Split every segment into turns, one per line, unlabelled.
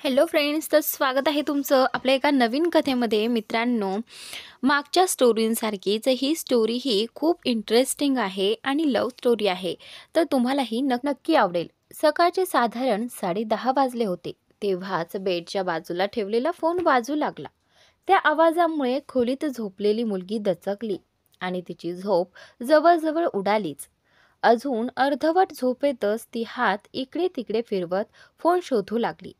Hello friends, तर स्वागत आहे तुमचं आपल्या एका नवीन कथेमध्ये. मित्रांनो, मागच्या स्टोरींसारखीच ही स्टोरी ही खूप इंटरेस्टिंग आहे आणि लव्ह स्टोरी आहे. तर तुम्हालाही नक्की आवडेल. सकाळचे साधारण 10:30 वाजले होते. तेव्हाच बेडच्या बाजूला ठेवलेला फोन वाजू लागला. त्या आवाजामुळे खोलीत झोपलेली मुलगी दचकली आणि तिची झोप जवळजवळ उडालीच. अजून अर्धवट झोपेतच ती हात इकडे तिकडे फिरवत फोन शोधू लागली.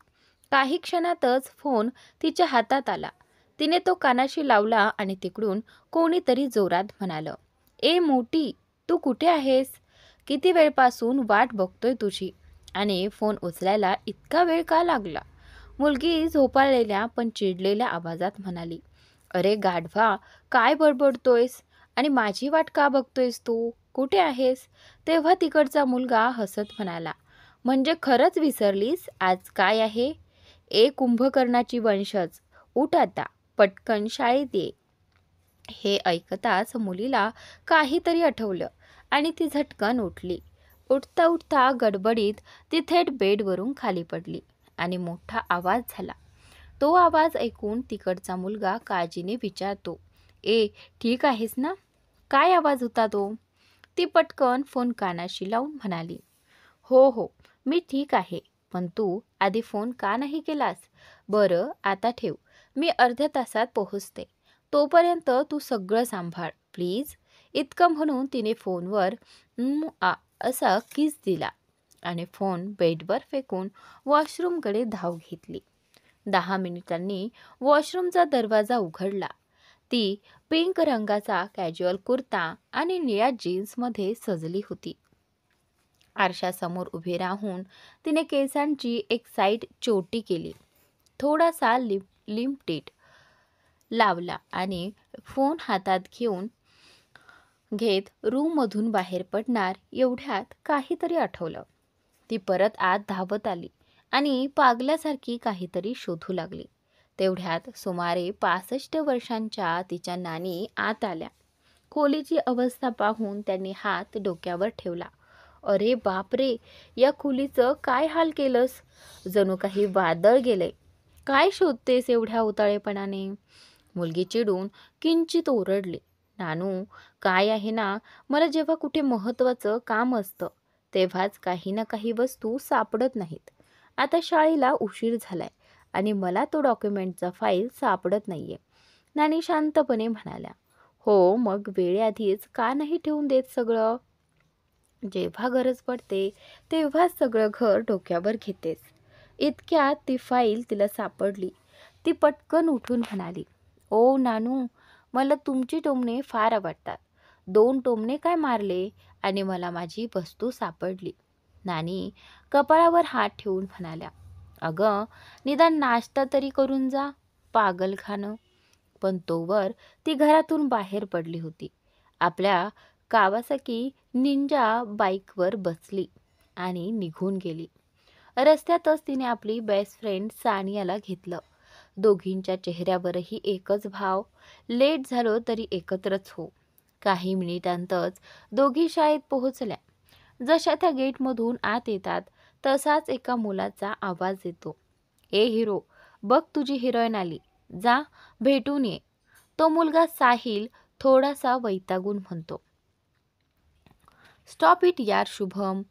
काही क्षणातच फोन तिच्या हातात आला. तिने तो कानाशी लावला आणि तिकडून कोणीतरी जोरात म्हणालं, "ए मोठी, तू कुठे आहेस? किती वेळपासून वाट बघतोय तुझी." आणि फोन उचलायला इतका वेळ का लागला? मुलगी झोपाळलेल्या पण चिडलेल्या आवाजात म्हणाली, "अरे गाढवा, काय बडबडतोयस? आणि माझी वाट का बघतोयस तू? कुठे आहेस?" तेव्हा तिकडचा मुलगा हसत म्हणाला, "म्हणजे खरंच विसरलीस आज काय आहे? कुंभकर्णाची वंशज, उठ आता, पटकन शाळेत ये." हे ऐकताच मुलीला काहीतरी आठवलं आणि ती झटकन उठली. उठता उठता गडबडीत ती थेट बेडवरून खाली पडली आणि मोठा आवाज झाला. तो आवाज ऐकून तिकडचा मुलगा काळजीने विचारतो, ठीक आहेस ना? काय आवाज होता तो?" ती पटकन फोन कानाशी लावून म्हणाली, "हो हो, मी ठीक आहे. पण तू आधी फोन का नाही केलास? बरं आता ठेव, मी अर्ध्या तासात पोहोचते. तोपर्यंत तू सगळं सांभाळ प्लीज." इतकं म्हणून तिने फोनवर असा किस दिला आणि फोन बेडवर फेकून वॉशरूमकडे धाव घेतली. 10 मिनिटांनी वॉशरूमचा दरवाजा उघडला. ती पिंक रंगाचा कॅज्युअल कुर्ता आणि निळ्या जीन्समध्ये सजली होती. आरशासमोर उभी राहून तिने केसांची एक साईड चोटी केली, थोडासा लिप टिट लावला आणि फोन हातात घेत रूममधून बाहेर पडणार एवढ्यात काहीतरी आठवलं. ती परत आत धावत आली आणि पागल्यासारखी काहीतरी शोधू लागली. तेवढ्यात सुमारे 65 वर्षांच्या तिच्या नानी आत आल्या. खोलीची अवस्था पाहून त्यांनी हात डोक्यावर ठेवला. "अरे बापरे, या खोलीचं काय हाल केलंस? जणू काही वादळ गेले. काय शोधतेस एवढ्या उताळेपणाने?" मुलगी चिडून किंचित ओरडली, "नानू, काय आहे ना, मला जेव्हा कुठे महत्त्वाचं काम असतं तेव्हाच काही ना काही वस्तू सापडत नाहीत. आता शाळेला उशीर झालाय आणि मला तो डॉक्युमेंटचा फाईल सापडत नाहीये." नानी शांतपणे म्हणाल्या, "हो, मग वेळेआधीच का नाही ठेवून देत सगळं? जेव्हा गरज पडते तेव्हाच सगळं घर डोक्यावर घेतेस." इतक्यात ती फाईल तिला सापडली. ती पटकन उठून म्हणाली, "ओ नानू, मला तुमची टोमणे फार आवडतात. 2 टोमणे काय मारले आणि मला माझी वस्तू सापडली." नानी कपाळावर हात ठेवून म्हणाल्या, "अगं, निदान नाश्ता तरी करून जा, पागलखानं." पण तोवर ती घरातून बाहेर पडली होती. आपल्या कावासाकी निंजा बाईकवर बसली आणि निघून गेली. रस्त्यातच तिने आपली बेस्ट फ्रेंड सानियाला घेतलं. दोघींच्या चेहऱ्यावरही एकच भाव, लेट झालो तरी एकत्रच हो. काही मिनिटांतच दोघी शाळेत पोहोचल्या. जशा त्या गेटमधून आत येतात तसाच एका मुलाचा आवाज येतो, हिरो, बघ तुझी हिरोईन आली, जा भेटून ये." तो मुलगा साहिल थोडासा वैतागून म्हणतो, "स्टॉप इट यार शुभम,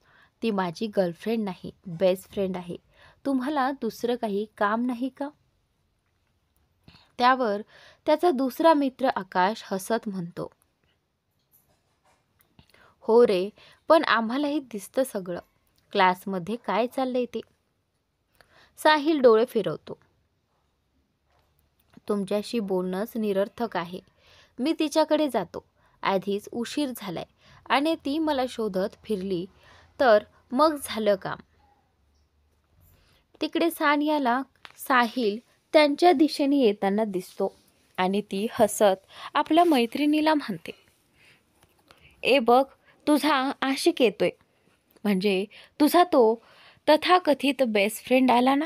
ती माझी गर्लफ्रेंड नाही, बेस्ट फ्रेंड आहे. तुम्हाला दुसरं काही काम नाही का?" त्यावर त्याचा दुसरा मित्र आकाश हसत म्हणतो, "हो रे, पण आम्हालाही दिसतं सगळं. क्लासमध्ये काय चाललंय ते." साहिल डोळे फिरवतो, "तुमच्याशी बोलणंच निरर्थक आहे. मी तिच्याकडे जातो. आधीच उशीर झालाय आणि ती मला शोधत फिरली तर मग झालं काम." तिकडे सानियाला साहिल त्यांच्या दिशेने येताना दिसतो आणि ती हसत आपल्या मैत्रिणीला म्हणते, बघ, तुझा आशिक येतोय. म्हणजे तुझा तो तथाकथित बेस्ट फ्रेंड आला ना.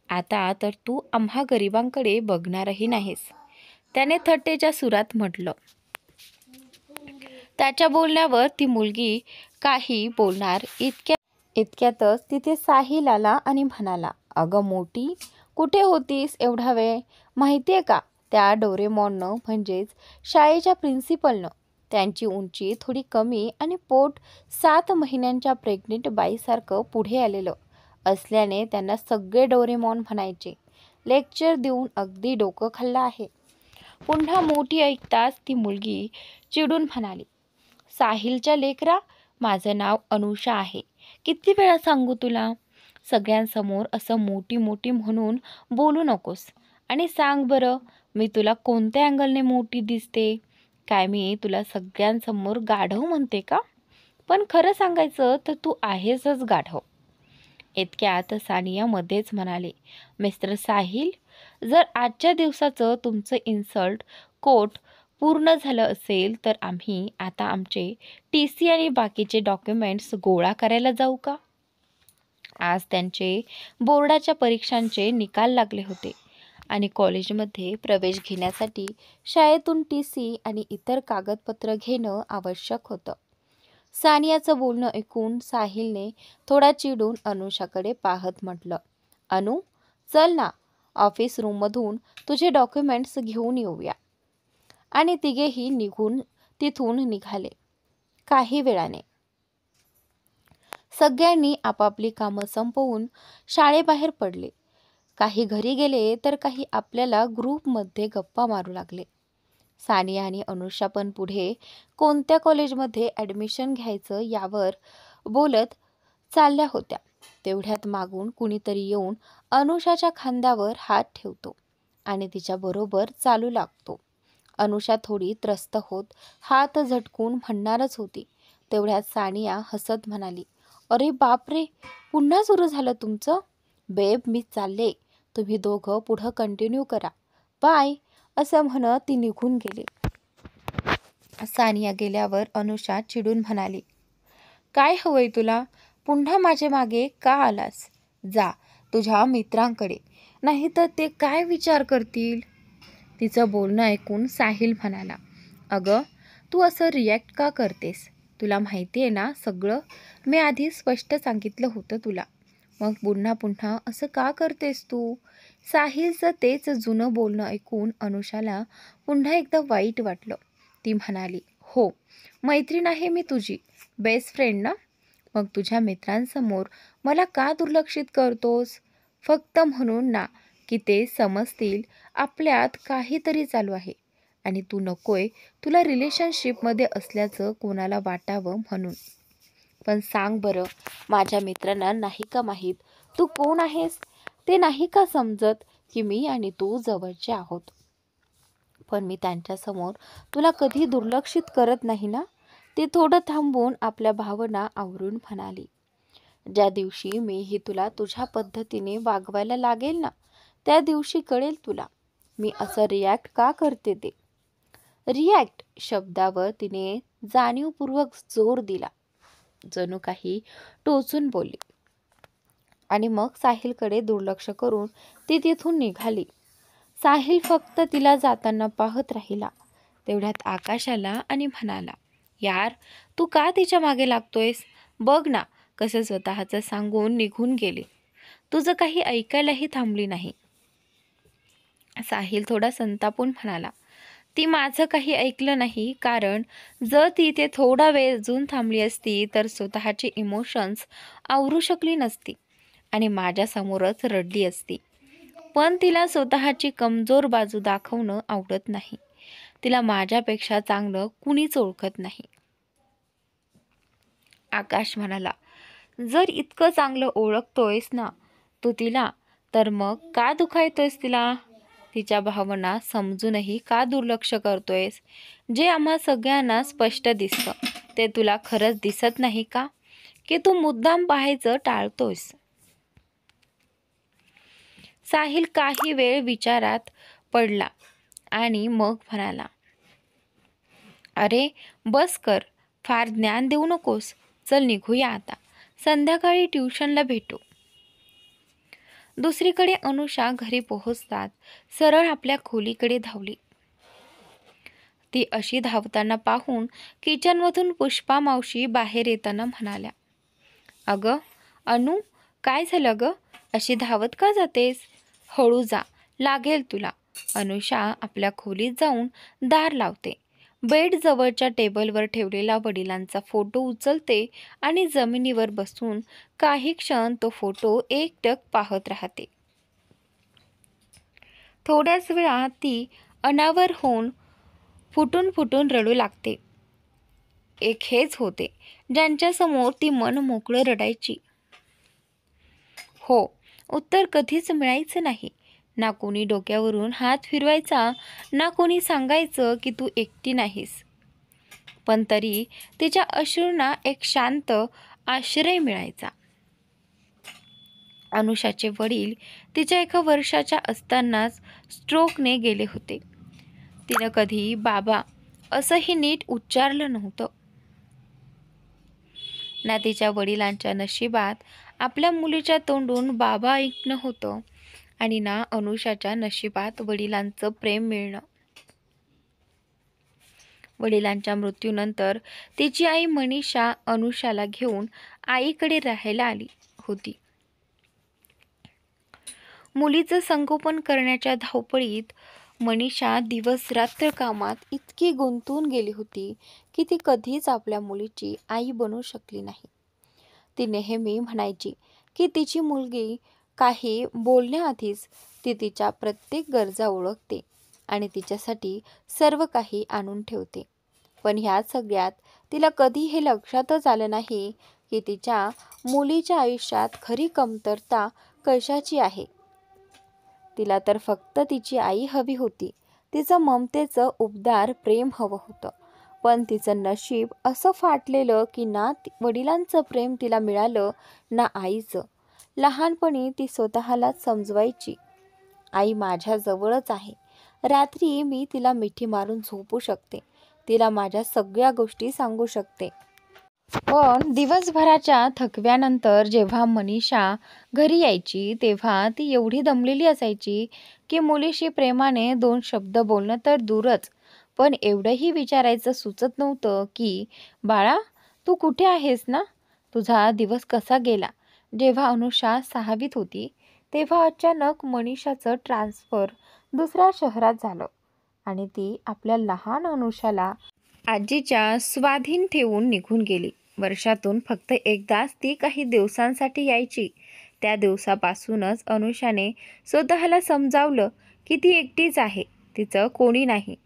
आता तर तू आम्हा गरिबांकडे बघणारही नाहीस." त्याने थट्टेच्या सुरात म्हटलं. त्याच्या बोलण्यावर ती मुलगी काही बोलणार इतक्यातच तिथे साहिल आला आणि म्हणाला, अगं मोठी, कुठे होतीस एवढा वेळ? माहिती आहे का, त्या डोरेमॉननं म्हणजेच शाळेच्या प्रिन्सिपलनं त्यांची उंची थोडी कमी आणि पोट 7 महिन्यांच्या प्रेग्नेंट बाईसारखं पुढे आलेलं असल्याने त्यांना सगळे डोरेमॉन म्हणायचे. लेक्चर देऊन अगदी डोकं खाल्लं आहे. पुन्हा मोठी ऐकताच ती मुलगी चिडून म्हणाली, साहिलच्या लेकरा, माझं नाव अनुषा आहे. किती वेळा सांगू तुला? सगळ्यांसमोर असं मोठी मोठी म्हणून बोलू नकोस. आणि सांग बरं, मी तुला कोणत्या अँगलने मोठी दिसते? काय मी तुला सगळ्यांसमोर गाढव म्हणते का? पण खरं सांगायचं तर तू आहेसच गाढव. इतक्यात सानिया मध्येच म्हणाले, मिस्टर साहिल, जर आजच्या दिवसाचं तुमचं इन्सल्ट कोट पूर्ण झालं असेल तर आम्ही आता आमचे TC आणि बाकीचे डॉक्युमेंट्स गोळा करायला जाऊ का? आज त्यांचे बोर्डाच्या परीक्षांचे निकाल लागले होते आणि कॉलेजमध्ये प्रवेश घेण्यासाठी शाळेतून TC आणि इतर कागदपत्र घेणं आवश्यक होतं. सानियाचं बोलणं ऐकून साहिलने थोडा चिडून अनुषाकडे पाहत म्हटलं, अनु, चल ना, ऑफिस रूममधून तुझे डॉक्युमेंट्स घेऊन येऊया. आणि तिघेही तिथून निघाले. काही वेळाने सगळ्यांनी आपापली कामं संपवून शाळेबाहेर पडले. काही घरी गेले तर काही आपल्याला ग्रुपमध्ये गप्पा मारू लागले. सानिया आणि अनुषा पण पुढे कोणत्या कॉलेजमध्ये ॲडमिशन घ्यायचं यावर बोलत चालल्या होत्या. तेवढ्यात मागून कुणीतरी येऊन अनुषाच्या खांद्यावर हात ठेवतो आणि तिच्याबरोबर चालू लागतो. अनुषा थोडी त्रस्त होत हात झटकून म्हणणारच होती, तेवढ्यात सानिया हसत म्हणाली, अरे बापरे, पुन्हा सुरू झालं तुमचं? बेब, मी चालले, तुम्ही दोघं पुढं कंटिन्यू करा, बाय, असं म्हणत ती निघून गेली. सानिया गेल्यावर अनुषा चिडून म्हणाली, काय हवंय तुला? पुन्हा माझ्या मागे का आलास? जा तुझ्या मित्रांकडे, नाहीतर ते काय विचार करतील? तिचं बोलणं ऐकून साहिल म्हणाला, अगं तू असं रिॲक्ट का करतेस? तुला माहिती आहे ना सगळं? मी आधी स्पष्ट सांगितलं होतं तुला, मग पुन्हा पुन्हा असं का करतेस तू? साहिलचं तेच जुनं बोलणं ऐकून अनुषाला पुन्हा एकदा वाईट वाटलं. ती म्हणाली, हो, मैत्रीण आहे मी तुझी, बेस्ट फ्रेंड ना? मग तुझ्या मित्रांसमोर मला का दुर्लक्षित करतोस? फक्त म्हणून ना की ते समजतील आपल्यात काहीतरी चालू आहे आणि तू नकोय तुला रिलेशनशिपमध्ये असल्याचं कोणाला वाटावं म्हणून. पण सांग बरं, माझ्या मित्रांना नाही का माहीत तू कोण आहेस? ते नाही का समजत की मी आणि तू जवळचे आहोत? पण मी त्यांच्यासमोर तुला कधी दुर्लक्षित करत नाही ना? ती थोडं थांबून आपल्या भावना आवरून म्हणाली, ज्या दिवशी मीही तुला तुझ्या पद्धतीने वागवायला लागेल ना, त्या दिवशी कळेल तुला मी असं रिॲक्ट का करते ते. रिॲक्ट शब्दावर तिने जाणीवपूर्वक जोर दिला, जणू काही टोचून बोलली. आणि मग साहिलकडे दुर्लक्ष करून ती तिथून निघाली. साहिल फक्त तिला जाताना पाहत राहिला. तेवढ्यात आकाश आला आणि म्हणाला, यार, तू का तिच्या मागे लागतोयस? बघ ना कसं स्वतःचं सांगून निघून गेली, तुझं काही ऐकायलाही थांबली नाही. साहिल थोडा संतापून म्हणाला, ती माझं काही ऐकलं नाही, कारण जर ती ते थोडा वेळ अजून थांबली असती तर स्वतःचे इमोशन्स आवरू शकली नसती आणि माझ्यासमोरच रडली असती. पण तिला स्वतःची कमजोर बाजू दाखवणं आवडत नाही. तिला माझ्यापेक्षा चांगलं कुणीच ओळखत नाही. आकाश म्हणाला, जर इतकं चांगलं ओळखतोयस ना तू तिला, तर मग का दुखावतोयस तिला? तिच्या भावना समजूनही का दुर्लक्ष करतोयस? जे आम्हा सगळ्यांना स्पष्ट दिसतं ते तुला खरंच दिसत नाही का? की तू मुद्दाम पाहायचं टाळतोयस? साहिल काही वेळ विचारात पडला आणि मग म्हणाला, अरे बस कर, फार ज्ञान देऊ नकोस, चल निघूया आता, संध्याकाळी ट्युशनला भेटू. दुसरीकडे अनुषा घरी पोहोचताच सरळ आपल्या खोलीकडे धावली. ती अशी धावताना पाहून किचनमधून पुष्पा मावशी बाहेर येताना म्हणाल्या, अगं "अनु, काय झालं ग? अशी धावत का जातेस? हळू जा, लागेल तुला." अनुषा आपल्या खोलीत जाऊन दार लावते. बेड जवळच्या टेबलवर ठेवलेला वडिलांचा फोटो उचलते आणि जमिनीवर बसून काही क्षण तो फोटो एकटक पाहत राहते. थोड्याच वेळात ती अनावर होऊन फुटून फुटून रडू लागते. एक हेच होते ज्यांच्यासमोर ती मन मोकळं रडायची. हो, उत्तर कधीच मिळायचं नाही. ना कोणी डोक्यावरून हात फिरवायचा, ना कोणी सांगायचं की तू एकटी नाहीस. पण तरी तिच्या अश्रूंना एक शांत आश्रय मिळायचा. अनुषाचे वडील तिच्या 1 वर्षाच्या असतानाच स्ट्रोकने गेले होते. तिनं कधी बाबा असंही नीट उच्चारलं नव्हतं. ना तिच्या वडिलांच्या नशिबात आपल्या मुलीच्या तोंडून बाबा ऐकणं होतं आणि ना अनुषाच्या नशिबात वडिलांचं प्रेम मिळणं. वडिलांच्या मृत्यूनंतर तिची आई मनीषा अनुषाला घेऊन आईकडे राहायला आली होती. मुलीचं संगोपन करण्याच्या धावपळीत मनीषा दिवस रात्र कामात इतकी गुंतून गेली होती की ती कधीच आपल्या मुलीची आई बनू शकली नाही. ती नेहमी म्हणायची की तिची मुलगी काही बोलण्याआधीच ती तिच्या प्रत्येक गरजा ओळखते आणि तिच्यासाठी सर्व काही आणून ठेवते. पण ह्या सगळ्यात तिला कधी हे लक्षातच आलं नाही की तिच्या मुलीच्या आयुष्यात खरी कमतरता कशाची आहे. तिला तर फक्त तिची आई हवी होती. तिचं ममतेचं उबदार प्रेम हवं होतं. पण तिचं नशीब असं फाटलेलं की ना वडिलांचं प्रेम तिला मिळालं ना आईचं. लहानपणी ती स्वतःलाच समजवायची, आई माझ्या जवळच आहे. रात्री मी तिला मिठी मारून झोपू शकते. तिला माझ्या सगळ्या गोष्टी सांगू शकते. पण दिवसभराच्या थकव्यानंतर जेव्हा मनीषा घरी यायची तेव्हा ती एवढी दमलेली असायची की मुलीशी प्रेमाने 2 शब्द बोलणं तर दूरच, पण एवढंही विचारायचं सुचत नव्हतं की बाळा, तू कुठे आहेस ना? तुझा दिवस कसा गेला? जेव्हा अनुषा 6वीत होती तेव्हा अचानक मनीषाचं ट्रान्सफर दुसऱ्या शहरात झालं आणि ती आपल्या लहान अनुषाला आजीच्या स्वाधीन ठेवून निघून गेली. वर्षातून फक्त एकदाच ती काही दिवसांसाठी यायची. त्या दिवसापासूनच अनुषाने स्वतःला समजावलं की ती एकटीच आहे, तिचं कोणी नाही.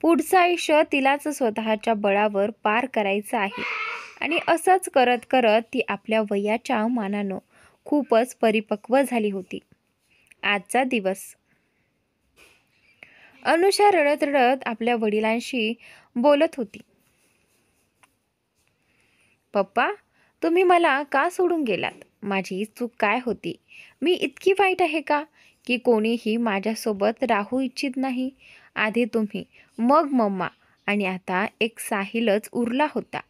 पुढचं आयुष्य तिलाच स्वतःच्या बळावर पार करायचं आहे. आणि असंच करत करत ती आपल्या वयाच्या मानानं खूपच परिपक्व झाली होती. आजचा दिवस. अनुषा रडत रडत आपल्या वडिलांशी बोलत होती. पप्पा, तुम्ही मला का सोडून गेलात? माझी चूक काय होती? मी इतकी वाईट आहे का की कोणीही माझ्यासोबत राहू इच्छित नाही? आधी तुम्ही, मग मम्मा आणि आता एक साहिलच उरला होता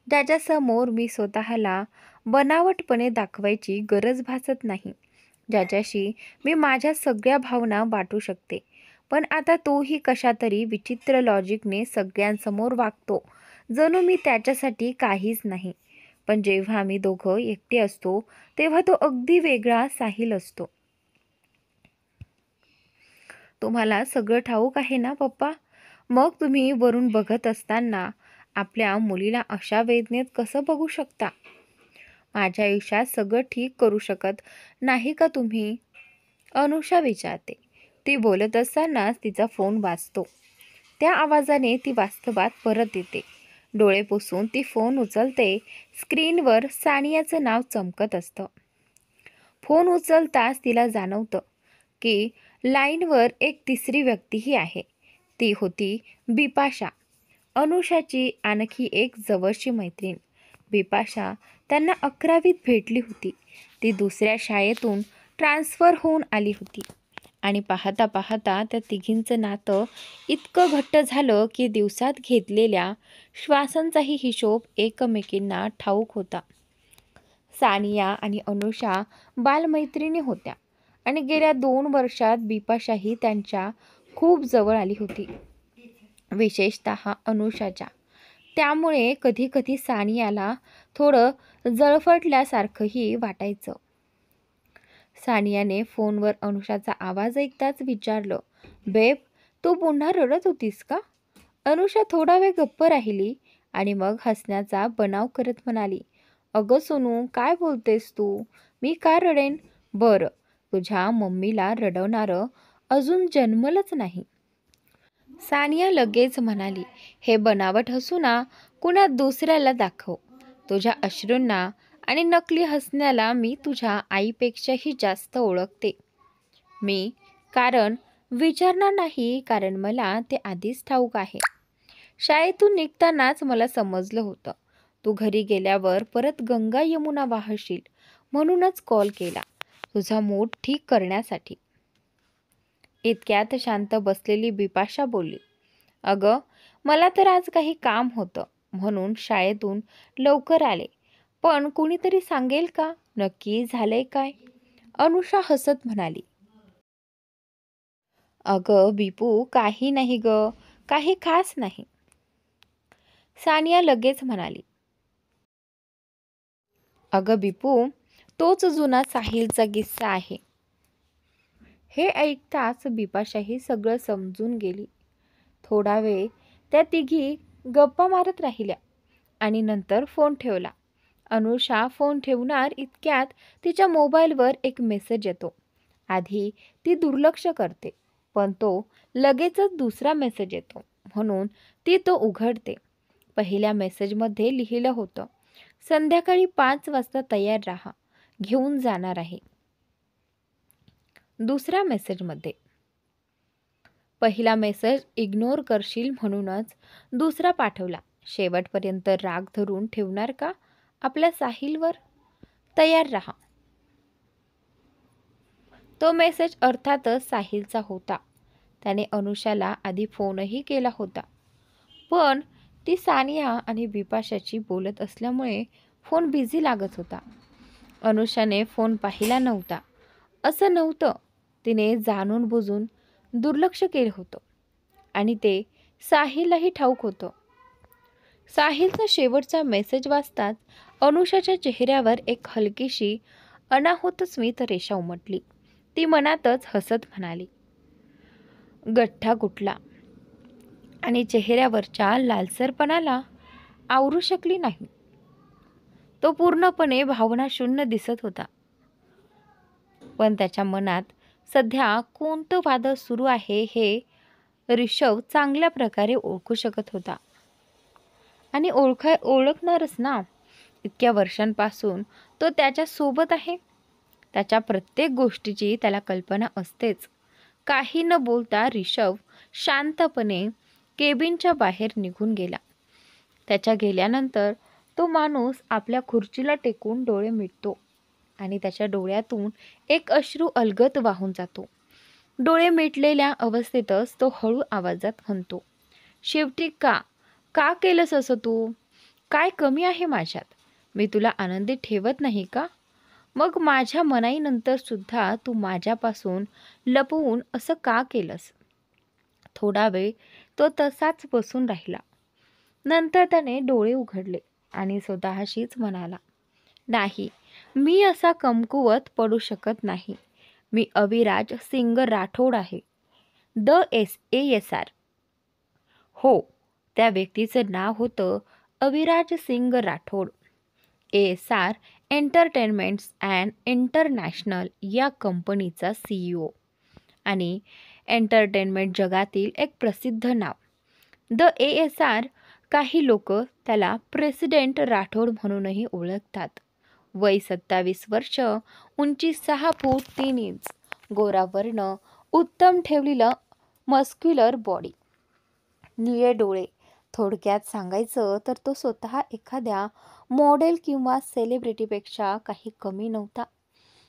ज्याच्यासमोर मी स्वतःला बनावटपणे दाखवायची गरज भासत नाही, ज्याच्याशी मी माझ्या सगळ्या भावना वाटू शकते. पण आता तोही कशातरी विचित्र लॉजिकने सगळ्यांसमोर वागतो, जणू मी त्याच्यासाठी काहीच नाही. पण जेव्हा आम्ही दोघं एकटे असतो तेव्हा तो अगदी वेगळा साहिल असतो. तुम्हाला सगळं ठाऊक आहे ना पप्पा? मग तुम्ही वरून बघत असताना आपल्या मुलीला अशा वेदनेत कसं बघू शकता? माझ्या आयुष्यात सगळं ठीक करू शकत नाही का तुम्ही? अनुषा विचारते. ती बोलत असतानाच तिचा फोन वाजतो. त्या आवाजाने ती वास्तवात परत येते. डोळे पुसून ती फोन उचलते. स्क्रीनवर सानियाचं नाव चमकत असतं. फोन उचलताच तिला जाणवतं की लाईनवर एक तिसरी व्यक्तीही आहे. ती होती बिपाशा, अनुषाची आणखी एक जवळची मैत्रीण. बिपाशा त्यांना 11वीत भेटली होती. ती दुसऱ्या शाळेतून ट्रान्सफर होऊन आली होती आणि पाहता पाहता त्या तिघींचं नातं इतकं घट्ट झालं की दिवसात घेतलेल्या श्वासांचाही हिशोब एकमेकींना ठाऊक होता. सानिया आणि अनुषा बालमैत्रिणी होत्या आणि गेल्या 2 वर्षात बिपाशाही त्यांच्या खूप जवळ आली होती, विशेषतः अनुषाच्या. त्यामुळे कधी कधी सानियाला थोडं जळफटल्यासारखंही वाटायचं. सानियाने फोनवर अनुषाचा आवाज ऐकताच विचारलं, बेब, तू पुन्हा रडत होतीस का? अनुषा थोडा वेळ गप्प राहिली आणि मग हसण्याचा बनाव करत म्हणाली, अगं सोनू, काय बोलतेस तू? मी का रडेन? बरं, तुझ्या मम्मीला रडवणारं अजून जन्मलंच नाही. सानिया लगेच म्हणाली, हे बनावट हसू ना कुणा दुसऱ्याला दाखव. तुझ्या अश्रूंना आणि नकली हसण्याला मी तुझ्या आईपेक्षाही जास्त ओळखते. मी कारण विचारणार नाही, कारण मला ते आधीच ठाऊक आहे. शाळेतून निघतानाच मला समजलं होतं, तू घरी गेल्यावर परत गंगा यमुना वाहशील, म्हणूनच कॉल केला, तुझा मूड ठीक करण्यासाठी. इतक्यात शांत बसलेली बिपाशा बोलली, अगं, मला तर आज काही काम होतं म्हणून शाळेतून लवकर आले, पण कुणीतरी सांगेल का नक्की झालंय काय? अनुषा हसत म्हणाली, अगं बिपू, काही नाही ग, काही खास नाही. सानिया लगेच म्हणाली, अगं बिपू, तोच जुना साहिलचा किस्सा आहे. हे ऐकताच बिपाशाही सगळं समजून गेली. थोडा वेळ त्या तिघी गप्पा मारत राहिल्या आणि नंतर फोन ठेवला. अनुषा फोन ठेवणार इतक्यात तिच्या मोबाईलवर एक मेसेज येतो. आधी ती दुर्लक्ष करते, पण तो लगेचच दुसरा मेसेज येतो म्हणून ती तो उघडते. पहिल्या मेसेजमध्ये लिहिलं होतं, संध्याकाळी 5 वाजता तयार राहा, घेऊन जाणार आहे. दुसऱ्या मेसेजमध्ये, पहिला मेसेज इग्नोर करशील म्हणूनच दुसरा पाठवला. शेवटपर्यंत राग धरून ठेवणार का आपल्या साहिलवर? तयार रहा. तो मेसेज अर्थातच साहिलचा होता. त्याने अनुषाला आधी फोनही केला होता, पण ती सानिया आणि बिपाशाची बोलत असल्यामुळे फोन बिझी लागत होता. अनुषाने फोन पाहिला नव्हता असं नव्हतं, तिने जाणून बुजून दुर्लक्ष केलं होतं आणि ते साहिललाही ठाऊक होतं. साहिलचा शेवटचा मेसेज वाचताच अनुषाच्या चेहऱ्यावर एक हलकीशी अनाहूत स्मित रेषा उमटली. ती मनातच हसत म्हणाली, गठ्ठा कुठला, आणि चेहऱ्यावरच्या लालसरपणाला आवरू शकली नाही. तो पूर्णपणे भावनाशून्य दिसत होता. पण त्याच्या मनात सध्या कोणतं वादळ सुरू आहे हे ऋषभ चांगल्या प्रकारे ओळखू शकत होता. आणि ओळखणारच ना, इतक्या वर्षांपासून तो त्याच्या सोबत आहे. त्याच्या प्रत्येक गोष्टीची त्याला कल्पना असतेच. काही न बोलता ऋषभ शांतपणे केबिनच्या बाहेर निघून गेला. त्याच्या गेल्यानंतर तो माणूस आपल्या खुर्चीला टेकून डोळे मिटतो आणि त्याच्या डोळ्यातून एक अश्रू अलगद वाहून जातो. डोळे मिटलेल्या अवस्थेतच तो हळू आवाजात म्हणतो, शेवटी का केलंस असं तू? काय कमी आहे माझ्यात? मी तुला आनंदी ठेवत नाही का? मग माझ्या मनाईनंतर सुद्धा तू माझ्यापासून लपवून असं का केलंस? थोडा वेळ तो तसाच बसून राहिला. नंतर त्याने डोळे उघडले आणि स्वतःशीच म्हणाला, नाही, मी असा कमकुवत पडू शकत नाही. मी अविराज सिंग राठोड आहे. ASR. हो, त्या व्यक्तीचं नाव होतं Aviraj Singh Rathod. ASR entertainments and international या कंपनीचा CEO आणि एंटरटेनमेंट जगातील एक प्रसिद्ध नाव. ASR, काही लोक त्याला प्रेसिडेंट राठोड म्हणूनही ओळखतात. वय 27 वर्ष, उंची 6 फूट 3 इंच, गोरा वर्ण, उत्तम ठेवलेलं मस्क्युलर बॉडी, निळे डोळे. थोडक्यात सांगायचं तर तो स्वतः एखाद्या मॉडेल किंवा सेलिब्रिटीपेक्षा काही कमी नव्हता.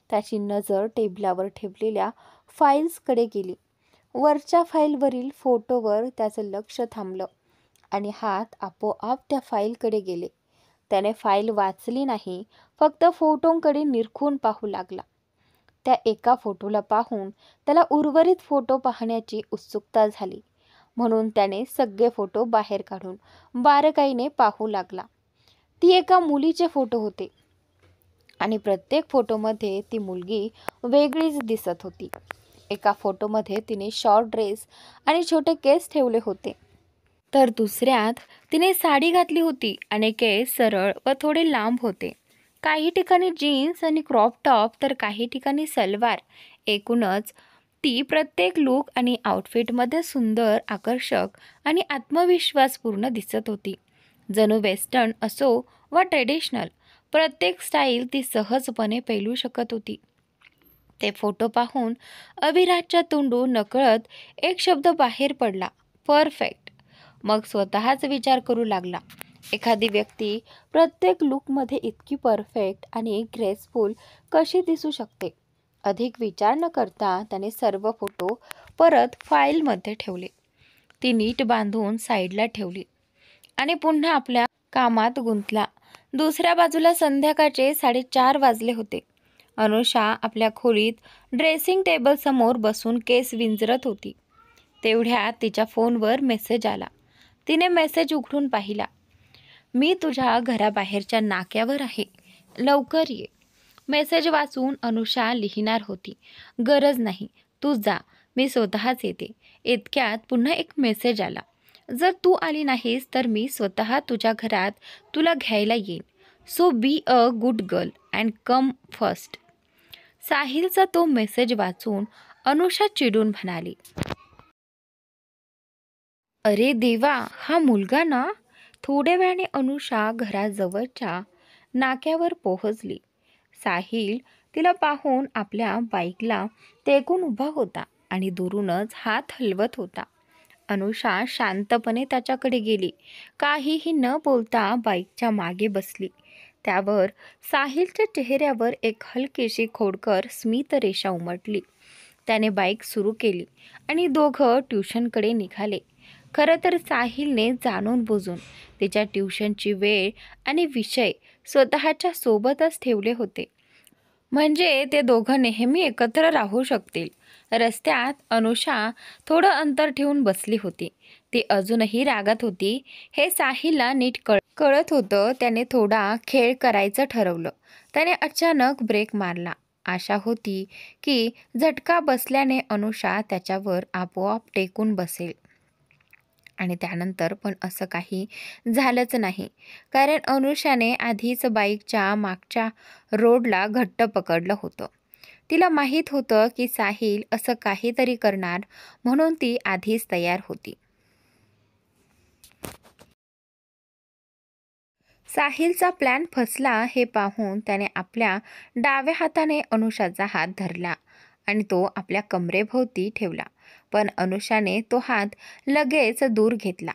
त्याची नजर टेबलावर ठेवलेल्या फाईल्सकडे गेली. वरच्या फाईलवरील फोटोवर त्याचं लक्ष थांबलं आणि हात आपोआप त्या फाईलकडे गेले. त्याने फाईल वाचली नाही, फक्त फोटोंकडे निरखून पाहू लागला. त्या एका फोटोला पाहून त्याला उर्वरित फोटो पाहण्याची उत्सुकता झाली, म्हणून त्याने सगळे फोटो बाहेर काढून बारकाईने पाहू लागला. ती एका मुलीचे फोटो होते आणि प्रत्येक फोटोमध्ये ती मुलगी वेगळीच दिसत होती. एका फोटोमध्ये तिने शॉर्ट ड्रेस आणि छोटे केस ठेवले होते, तर दुसऱ्यात तिने साडी घातली होती आणि केस सरळ व थोडे लांब होते. काही ठिकाणी जीन्स आणि क्रॉप टॉप, तर काही ठिकाणी सलवार. एकूणच ती प्रत्येक लूक आणि आउटफिटमध्ये सुंदर, आकर्षक आणि आत्मविश्वासपूर्ण दिसत होती. जणू वेस्टर्न असो वा ट्रेडिशनल, प्रत्येक स्टाईल ती सहजपणे पेलू शकत होती. ते फोटो पाहून अभिराजच्या तोंडून नकळत एक शब्द बाहेर पडला, परफेक्ट. मग स्वतःच विचार करू लागला, एखादी व्यक्ती प्रत्येक लुकमध्ये इतकी परफेक्ट आणि ग्रेसफुल कशी दिसू शकते. अधिक विचार न करता त्याने सर्व फोटो परत फाईलमध्ये ठेवले. ती नीट बांधून साईडला ठेवली आणि पुन्हा आपल्या कामात गुंतला. दुसऱ्या बाजूला संध्याकाळचे 4:30 वाजले होते. अनुषा आपल्या खोलीत ड्रेसिंग टेबल समोर बसून केस विंचरत होती. तेवढ्यात तिच्या फोनवर मेसेज आला. तिने मेसेज उघडून पाहिला. मी तुझ्या घराबाहेरच्या नाक्यावर आहे, लवकर ये. मेसेज वाचून अनुषा लिहिणार होती, गरज नाही, तू जा, मी स्वतःच येते. इतक्यात पुन्हा एक मेसेज आला. जर तू आली नाहीस तर मी स्वतः तुझ्या घरात तुला घ्यायला येईन. So be a good girl and come first. साहिलचा तो मेसेज वाचून अनुषा चिडून म्हणाली, अरे देवा, हा मुलगा ना. थोड्या वेळाने अनुषा घराजवळच्या नाक्यावर पोहोचली. साहिल तिला पाहून आपल्या बाईकला टेकून उभा होता आणि दुरूनच हात हलवत होता. अनुषा शांतपणे त्याच्याकडे गेली. काहीही न बोलता बाईकच्या मागे बसली. त्यावर साहिलच्या चेहऱ्यावर एक हलकीशी खोडकर स्मितरेषा उमटली. त्याने बाईक सुरू केली आणि दोघं ट्युशनकडे निघाले. खरं तर साहिलने जाणून बुजून तिच्या ट्युशनची वेळ आणि विषय स्वतःच्या सोबतच ठेवले होते, म्हणजे ते दोघं नेहमी एकत्र राहू शकतील. रस्त्यात अनुषा थोडं अंतर ठेवून बसली होती. ती अजूनही रागात होती हे साहिलला नीट कळत होतं. त्याने थोडा खेळ करायचं ठरवलं. त्याने अचानक ब्रेक मारला. आशा होती की झटका बसल्याने अनुषा त्याच्यावर आपोआप टेकून बसेल, आणि त्यानंतर पण असं काही झालंच नाही. कारण अनुषाने आधीच बाईकच्या मागच्या रोडला घट्ट पकडलं होतं. तिला माहीत होतं की साहिल असं काहीतरी करणार, म्हणून ती आधीच तयार होती. साहिलचा प्लॅन फसला हे पाहून त्याने आपल्या डाव्या हाताने अनुषाचा हात धरला आणि तो आपल्या कमरेभोवती ठेवला. पण अनुषाने तो हात लगेच दूर घेतला.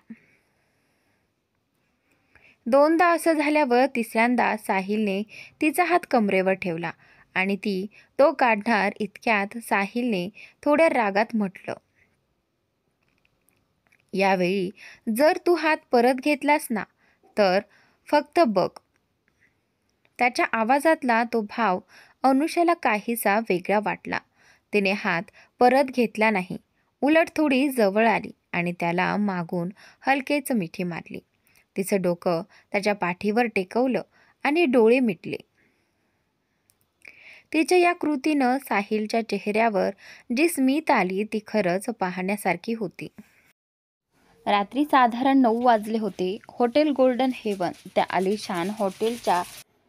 दोनदा असं झाल्यावर तिसऱ्यांदा साहिलने तिचा हात कमरेवर ठेवला आणि ती तो काढणार इतक्यात साहिलने थोड्या रागात म्हटलं, यावेळी जर तू हात परत घेतलास ना तर फक्त बघ. त्याच्या आवाजातला तो भाव अनुषाला काहीसा वेगळा वाटला. तिने हात परत घेतला नाही, उलट थोडी जवळ आली आणि त्याला मागून हलकेच मिठी मारली. तिचं डोकं त्याच्या पाठीवर टेकवलं आणि डोळे मिटले. तिच्या या कृतीनं साहिलच्या चेहऱ्यावर जी स्मित आली ती खरंच पाहण्यासारखी होती. रात्री साधारण 9 वाजले होते. हॉटेल गोल्डन हेवन त्या आलिशान हॉटेलच्या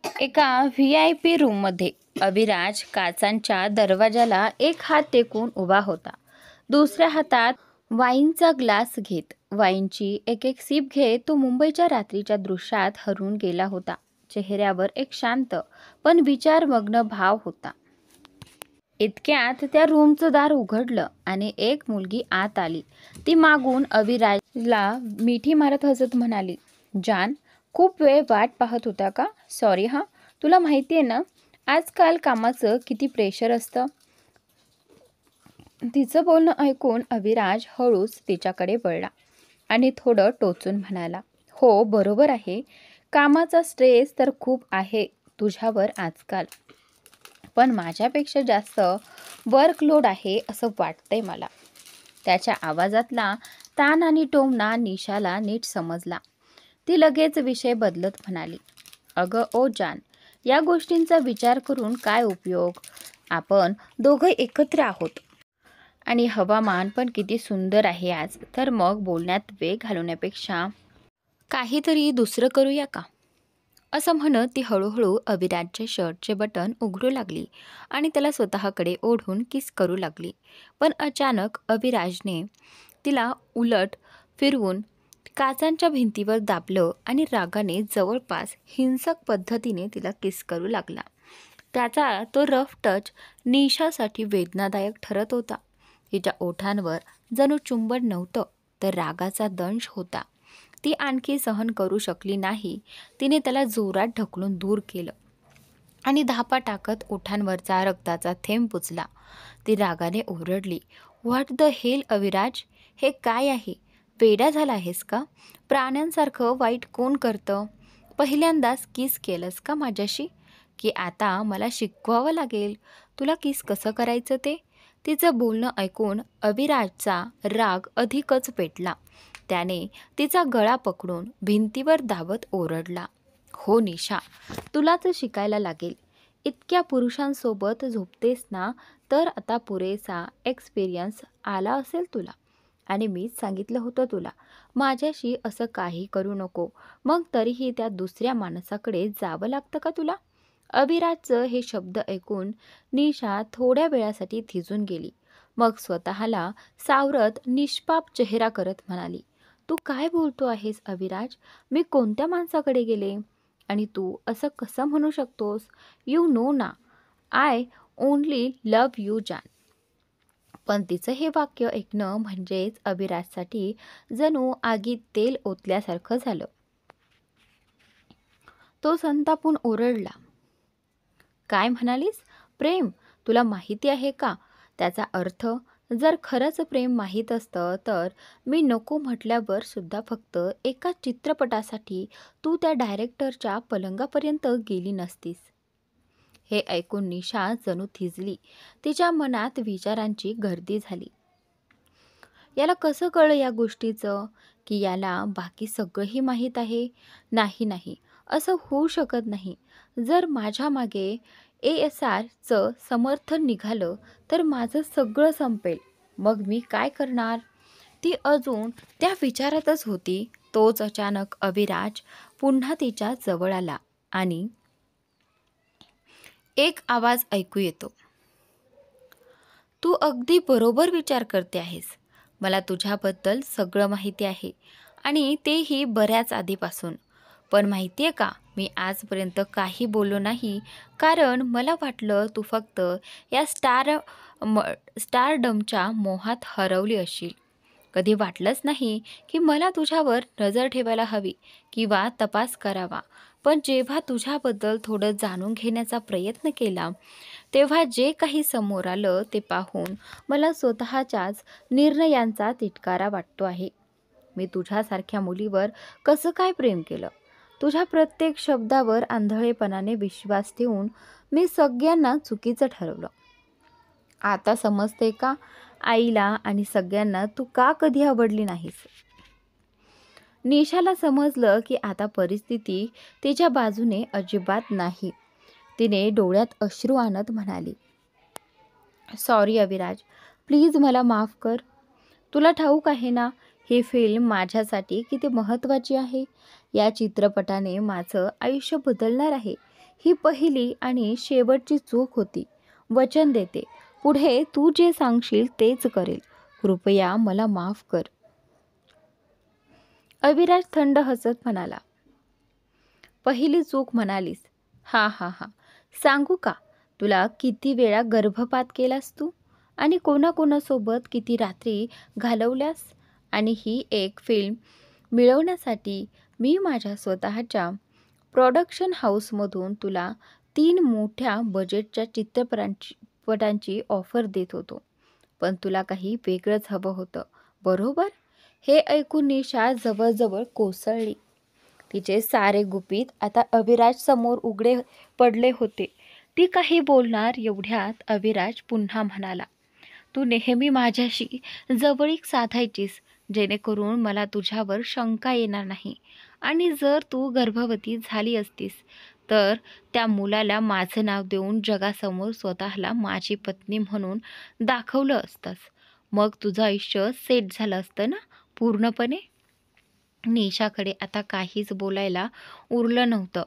एका VIP रूममध्ये अभिराज काचांच्या दरवाजाला एक हात टेकून उभा होता. दुसऱ्या हातात वाईनचा ग्लास घेत, वाईनची एक एक सिप घेत तो मुंबईच्या रात्रीच्या दृश्यात हरवून गेला होता. चेहऱ्यावर एक शांत पण विचारमग्न भाव होता. इतक्यात त्या रूमचं दार उघडलं आणि एक मुलगी आत आली. ती मागून अभिराजला मिठी मारत हसत म्हणाली, जान, खूप वेळ वाट पाहत होता का? सॉरी हां, तुला माहिती आहे ना आजकाल कामाचं किती प्रेशर असतं. तिचं बोलणं ऐकून अभिराज हळूच तिच्याकडे वळला आणि थोडं टोचून म्हणाला, हो बरोबर आहे, कामाचा स्ट्रेस तर खूप आहे तुझ्यावर आजकाल, पण माझ्यापेक्षा जास्त वर्कलोड आहे असं वाटतंय मला. त्याच्या आवाजातला ताण आणि टोमणा निशाला नीट समजला. ती लगेच विषय बदलत म्हणाली, अगं ओ जान, या गोष्टींचा विचार करून काय उपयोग? आपण दोघं एकत्र आहोत आणि हवामान पण किती सुंदर आहे आज. तर मग बोलण्यात वेळ घालवण्यापेक्षा काहीतरी दुसरं करूया का? असं म्हणत ती हळूहळू अभिराजच्या शर्टचे बटन उघडू लागली आणि त्याला स्वतःकडे ओढून किस करू लागली. पण अचानक अभिराजने तिला उलट फिरवून काचांच्या भिंतीवर दाबलं आणि रागाने जवळपास हिंसक पद्धतीने तिला किस करू लागला. त्याचा तो रफ टच निशासाठी वेदनादायक ठरत होता. तिच्या ओठांवर जणू चुंबन नव्हतं तर रागाचा दंश होता. ती आणखी सहन करू शकली नाही. तिने त्याला जोरात ढकलून दूर केलं आणि धापा टाकत ओठांवरचा रक्ताचा थेंब पुसला. ती रागाने ओरडली, "व्हॉट द हेल अविराज, हे काय आहे? वेडा झाला आहेस का? प्राण्यांसारखं वाईट कोण करतं? पहिल्यांदाच किस केलंस का माझ्याशी? की आता मला शिकवावं लागेल तुला किस कसं करायचं ते?" तिचं बोलणं ऐकून अविराजचा राग अधिकच पेटला. त्याने तिचा गळा पकडून भिंतीवर दाबत ओरडला, "हो निशा, तुलाच शिकायला लागेल. इतक्या पुरुषांसोबत झोपतेस ना, तर आता पुरेसा एक्सपिरियन्स आला असेल तुला. आणि मीच सांगितलं होतं तुला, माझ्याशी असं काही करू नको. मग तरीही त्या दुसऱ्या माणसाकडे जावं लागतं का तुला?" अभिराजचं हे शब्द ऐकून निशा थोड्या वेळासाठी थिजून गेली. मग स्वतःला सावरत निष्पाप चेहरा करत म्हणाली, "तू काय बोलतो आहेस अभिराज? मी कोणत्या माणसाकडे गेले? आणि तू असं कसं म्हणू शकतोस? यू नो ना, आय ओनली लव्ह यू जान." पण तिचं हे वाक्य ऐकणं म्हणजेच अभिराजसाठी जणू आगीत तेल ओतल्यासारखं झालं. तो संतापून ओरडला, "काय म्हणालीस? प्रेम? तुला माहिती आहे का त्याचा अर्थ? जर खरंच प्रेम माहीत असतं तर मी नको म्हटल्यावर सुद्धा फक्त एका चित्रपटासाठी तू त्या डायरेक्टरच्या पलंगापर्यंत गेली नसतीस." हे ऐकून निशा जणू थिजली. तिच्या मनात विचारांची गर्दी झाली. याला कसं कळलं या गोष्टीचं? की याला बाकी सगळंही माहीत आहे? नाही नाही, असं होऊ शकत नाही. जर माझ्या मागे ASRचं समर्थन निघालं तर माझं सगळं संपेल. मग मी काय करणार? ती अजून त्या विचारातच होती. तोच अचानक अभिराज पुन्हा तिच्या जवळ आला आणि एक आवाज ऐकू येतो, "तू अगदी बरोबर विचार करते आहेस. मला तुझ्याबद्दल सगळं माहिती आहे आणि तेही बऱ्याच आधीपासून. पण माहिती आहे का, मी आजपर्यंत काही बोललो नाही कारण मला वाटलं तू फक्त या स्टारडमच्या मोहात हरवली असशील. कधी वाटलंच नाही की मला तुझ्यावर नजर ठेवायला हवी किंवा तपास करावा. पण जेव्हा तुझ्याबद्दल थोडं जाणून घेण्याचा प्रयत्न केला तेव्हा जे काही समोर आलं ते पाहून मला स्वतःच्याच निर्णयांचा तिटकारा वाटतो आहे. मी तुझ्यासारख्या मुलीवर कसं काय प्रेम केलं? तुझ्या प्रत्येक शब्दावर आंधळेपणाने विश्वास ठेवून मी सगळ्यांना चुकीचं ठरवलं. आता समजते का आईला आणि सगळ्यांना तू का कधी आवडली नाहीस?" निशाला समजलं की आता परिस्थिती तिच्या बाजूने अजिबात नाही. तिने डोळ्यात अश्रू आणत म्हणाली, "सॉरी अविराज, प्लीज मला माफ कर. तुला ठाऊक आहे ना, ही फिल्म माझ्यासाठी किती महत्त्वाची आहे. या चित्रपटाने माझं आयुष्य बदलणार आहे. ही पहिली आणि शेवटची चूक होती. वचन देते, पुढे तू जे सांगशील तेच करेल. कृपया मला माफ कर." अविराज थंड हसत म्हणाला, "पहिली चूक म्हणालीस? हा हा हा, सांगू का तुला किती वेळा गर्भपात केलास तू आणि कोणाकोणासोबत किती रात्री घालवल्यास? आणि ही एक फिल्म मिळवण्यासाठी मी माझ्या स्वतःच्या प्रोडक्शन हाऊसमधून तुला 3 मोठ्या बजेटच्या चित्रपटांची ऑफर देत होतो. पण तुला काही वेगळंच हवं होतं, बरोबर?" हे ऐकून निशा जवळजवळ कोसळली. तिचे सारे गुपित आता अभिराज समोर उघडे पडले होते. ती काही बोलणार एवढ्यात अभिराज पुन्हा म्हणाला, "तू नेहमी माझ्याशी जवळीक साधायचीस जेणेकरून मला तुझ्यावर शंका येणार नाही. आणि जर तू गर्भवती झाली असतीस तर त्या मुलाला माझं नाव देऊन जगासमोर स्वतःला माझी पत्नी म्हणून दाखवलं असतंस. मग तुझं आयुष्य सेट झालं असतं ना पूर्णपणे. निशाकडे आता काहीच बोलायला उरलं नव्हतं.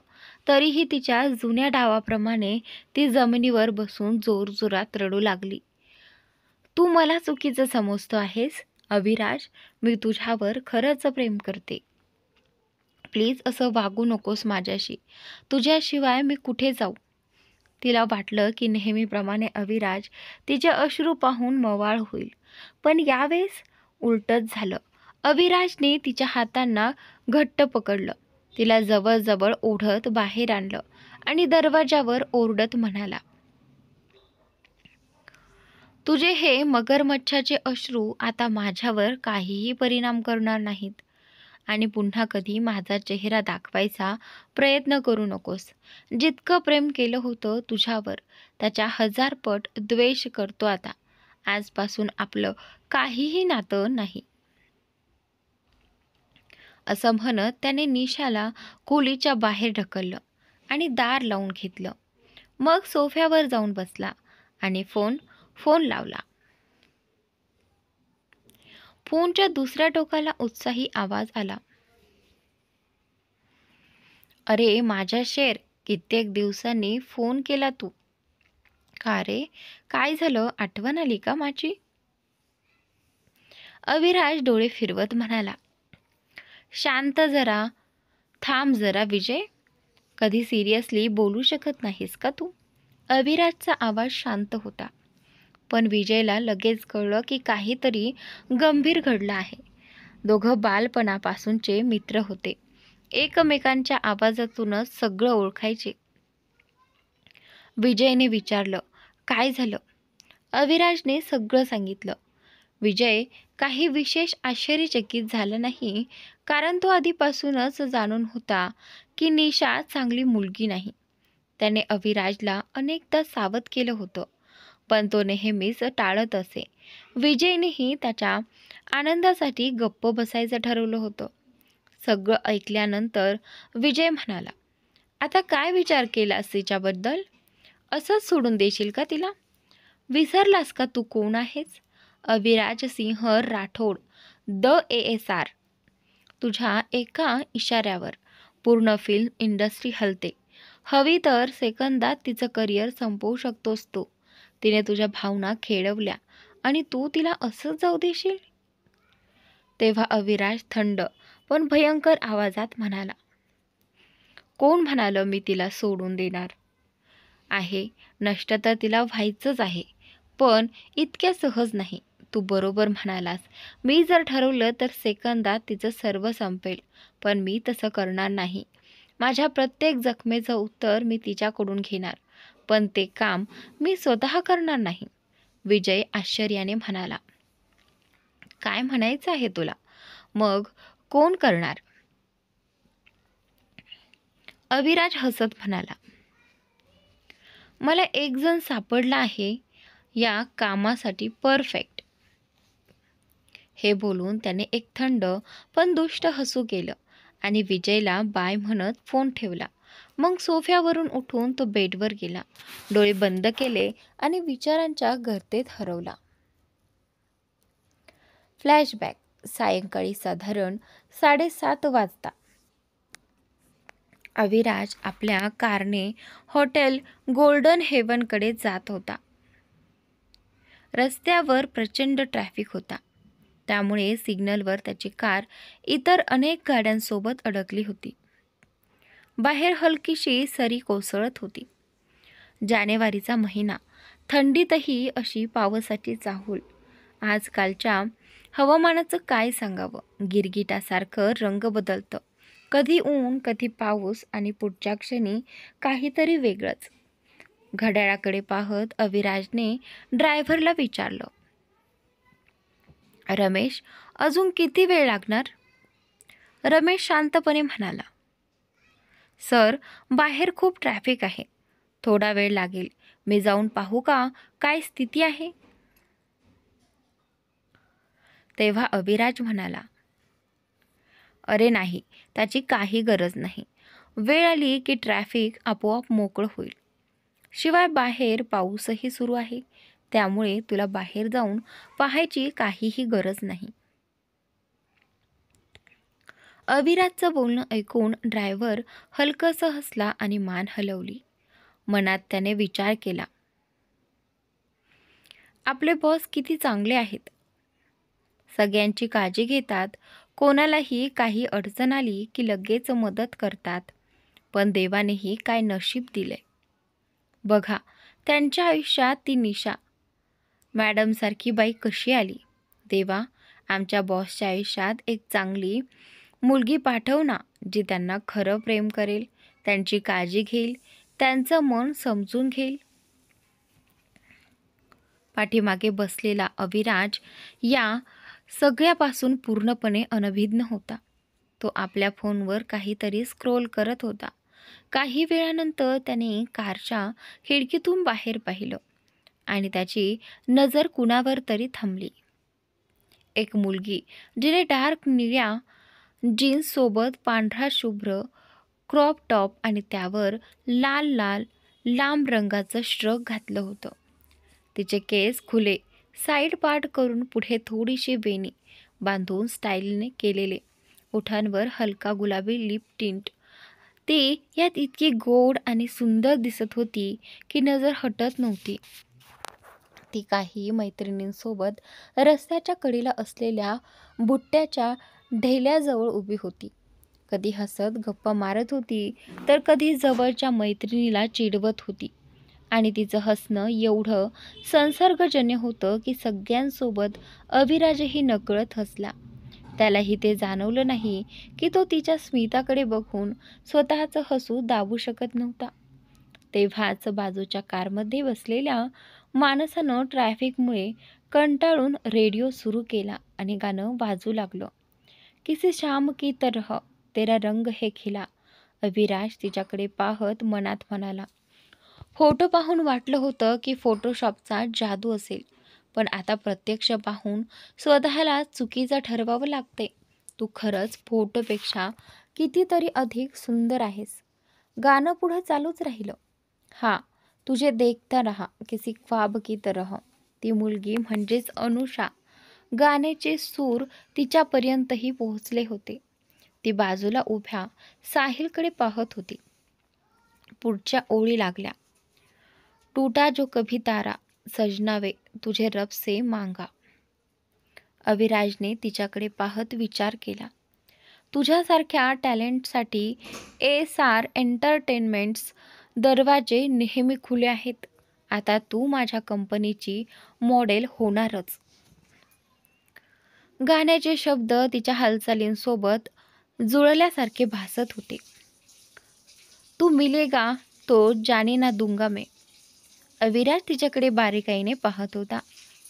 तरीही तिच्या जुन्या डावाप्रमाणे ती जमिनीवर बसून जोरजोरात रडू लागली. तू मला चुकीचं समजतो आहेस अविराज. मी तुझ्यावर खरंच प्रेम करते. प्लीज असं वागू नकोस माझ्याशी. तुझ्याशिवाय मी कुठे जाऊ. तिला वाटलं की नेहमीप्रमाणे अविराज तिचे अश्रू पाहून मवाळ होईल. पण यावेळेस उलटच झालं. अविराजने तिच्या हातांना घट्ट पकडलं. तिला जवळजवळ ओढत बाहेर आणलं आणि दरवाजावर ओरडत म्हणाला, तुझे हे मगरमच्छाचे अश्रू आता माझ्यावर काहीही परिणाम करणार नाहीत. आणि पुन्हा कधी माझा चेहरा दाखवायचा प्रयत्न करू नकोस. जितकं प्रेम केलं होतं तुझ्यावर त्याच्या 1000 पट द्वेष करतो आता. आजपासून आपलं काहीही नातं नाही. असं म्हणत त्याने निशाला खोलीच्या बाहेर ढकललं आणि दार लावून घेतलं. मग सोफ्यावर जाऊन बसला आणि फोन लावला. फोनच्या दुसऱ्या टोकाला उत्साही आवाज आला. अरे माझ्या शेर, कित्येक दिवसांनी फोन केला तू. का रे, काय झालं, आठवण आली का माझी? अविराज डोळे फिरवत म्हणाला, शांत जरा, थांब जरा विजय. कधी सिरियसली बोलू शकत नाहीस का तू? अविराजचा आवाज शांत होता. पण विजयला लगेच कळलं की काहीतरी गंभीर घडलं आहे. दोघं बालपणापासूनचे मित्र होते. एकमेकांच्या आवाजातूनच सगळं ओळखायचे. विजयने विचारलं, काय झालं? अविराजने सगळं सांगितलं. विजय काही विशेष आश्चर्यचकित झाला नाही, कारण तो आधीपासूनच जाणून होता की निशा चांगली मुलगी नाही. त्याने अविराजला अनेकदा सावध केलं होतं, पण तो नेहमीच टाळत असे. विजयनेही त्याच्या आनंदासाठी गप्प बसायचं ठरवलं होतं. सगळं ऐकल्यानंतर विजय म्हणाला, आता काय विचार केलास तिच्याबद्दल? असंच सोडून देशील का तिला? विसरलास का तू कोण आहेस? Aviraj Singh Rathore, the ASR. तुझ्या एका इशाऱ्यावर पूर्ण फिल्म इंडस्ट्री हलते. हवी तर सेकंदात तिचं करिअर संपवू शकतोस तू. तिने तुझ्या भावना खेळवल्या आणि तू तिला असंच जाऊ देशील? तेव्हा अविराज थंड पण भयंकर आवाजात म्हणाला, कोण म्हणालं मी तिला सोडून देणार आहे? नष्ट तर तिला व्हायचंच आहे, पण इतक्या सहज नाही. तू बरोबर म्हणालास. मी जर ठरवलं तर सेकंदात तिचं सर्व संपेल, पण मी तसं करणार नाही. माझ्या प्रत्येक जखमेचं उत्तर मी तिच्याकडून घेणार, पण ते काम मी स्वतः करणार नाही. विजय आश्चर्याने म्हणाला, काय म्हणायचं आहे तुला? मग कोण करणार? अविराज हसत म्हणाला, मला एक जण सापडला आहे या कामासाठी परफेक्ट. हे बोलून त्याने एक थंड पण दुष्ट हसू केलं आणि विजयला बाय म्हणत फोन ठेवला. मग सोफ्यावरून उठून तो बेडवर गेला, डोळे बंद केले आणि विचारांच्या गर्तेत हरवला. फ्लॅशबॅक. सायंकाळी साधारण 7:30 वाजता अविराज आपल्या कारने हॉटेल गोल्डन हेवनकडे जात होता. रस्त्यावर प्रचंड ट्रॅफिक होता, त्यामुळे सिग्नलवर त्याची कार इतर अनेक गाड्यांसोबत अडकली होती. बाहेर हलकीशी सरी कोसळत होती. जानेवारीचा महिना, थंडीतही अशी पावसाची चाहूल. आजकालच्या हवामानाचं काय सांगावं. गिरगिटासारखं रंग बदलतं. कधी ऊन, कधी पाऊस आणि पुढच्या क्षणी काहीतरी वेगळंच. घड्याळाकडे पाहत अविराजने ड्रायव्हरला विचारलं, रमेश, अजून किती वेळ लागणार? रमेश शांतपणे म्हणाला, सर, बाहेर खूप ट्रॅफिक आहे. थोडा वेळ लागेल. मी जाऊन पाहू का काय स्थिती आहे? तेव्हा अविराज म्हणाला, अरे नाही, त्याची काही गरज नाही. वेळ आली की ट्रॅफिक आपोआप मोकळं होईल. शिवाय बाहेर पाऊसही सुरू आहे, त्यामुळे तुला बाहेर जाऊन पाहायची काहीही गरज नाही. अविराजचं बोलणं ऐकून ड्रायव्हर हलकंसं हसला आणि मान हलवली. मनात त्याने विचार केला, आपले बॉस किती चांगले आहेत. सगळ्यांची काळजी घेतात, कोणालाही काही अडचण आली की लगेच मदत करतात. पण देवानेही काय नशीब दिले बघा, त्यांच्या आयुष्यात ती निशा मॅडमसारखी बाई कशी आली. देवा, आमच्या बॉसच्या आयुष्यात एक चांगली मुलगी पाठव ना, जी त्यांना खरं प्रेम करेल, त्यांची काळजी घेईल, त्यांचं मन समजून घेईल. पाठीमागे बसलेला अविराज या सगळ्यापासून पूर्णपणे अनभिज्ञ होता. तो आपल्या फोनवर काहीतरी स्क्रोल करत होता. काही वेळानंतर त्याने कारच्या खिडकीतून बाहेर पाहिलं आणि त्याची नजर कुणावर तरी थांबली. एक मुलगी जिने डार्क निळ्या जीन्ससोबत पांढरा शुभ्र क्रॉप टॉप आणि त्यावर लाल लाल लांब रंगाचं श्रग घातलं होतं. तिचे केस खुले साईड पार्ट करून पुढे थोडीशी वेणी बांधून स्टाईलने केलेले, ओठांवर हलका गुलाबी लिप टिंट. ती यात इतकी गोड आणि सुंदर दिसत होती की नजर हटत नव्हती. ती काही मैत्रिणींसोबत रस्त्याच्या कडेला असलेल्या बुट्ट्याच्या ढेल्याजवळ उभी होती. कधी हसत गप्पा मारत होती, तर कधी जवळच्या मैत्रिणीला चिडवत होती. आणि तिचं हसणं एवढं संसर्गजन्य होतं की सगळ्यांसोबत अविराजही नकळत हसला. त्यालाही ते जाणवलं नाही की तो तिच्या स्मिताकडे बघून स्वतःचं हसू दाबू शकत नव्हता. तेव्हाच बाजूच्या कारमध्ये बसलेल्या माणसानं ट्रॅफिकमुळे कंटाळून रेडिओ सुरू केला आणि गाणं वाजू लागलं. किसी शाम की तरह तेरा रंग है खिला. अविराज तिच्याकडे पाहत मनात म्हणाला, फोटो पाहून वाटलं होतं की फोटोशॉपचा जादू असेल, पण आता प्रत्यक्ष पाहून स्वतःला चुकीचं ठरवावं लागते. तू खरंच फोटोपेक्षा कितीतरी अधिक सुंदर आहेस. गाणं पुढं चालूच राहिलं. हा, तुझे देखता रहा किसी ख्वाब की तरह. ती मुलगी म्हणजेच अनुषा. गाण्याचे सूर तिच्यापर्यंतही पोहोचले होते. ती बाजूला उभ्या साहिलकडे पाहत होती. पुढच्या ओळी लागल्या, टूटा जो कभी तारा सजनावे तुझे रब से मांगा. अविराजने तिच्याकडे पाहत विचार केला, तुझ्यासारख्या टॅलेंटसाठी SR एंटरटेनमेंट्स दरवाजे नेहमी खुले आहेत. आता तू माझ्या कंपनीची मॉडेल होणारच. गाण्याचे शब्द तिच्या हालचालींसोबत जुळल्यासारखे भासत होते. तू मिलेगा तो जाने ना दूंगा मैं. अविराज तिच्याकडे बारीकाईने पाहत होता.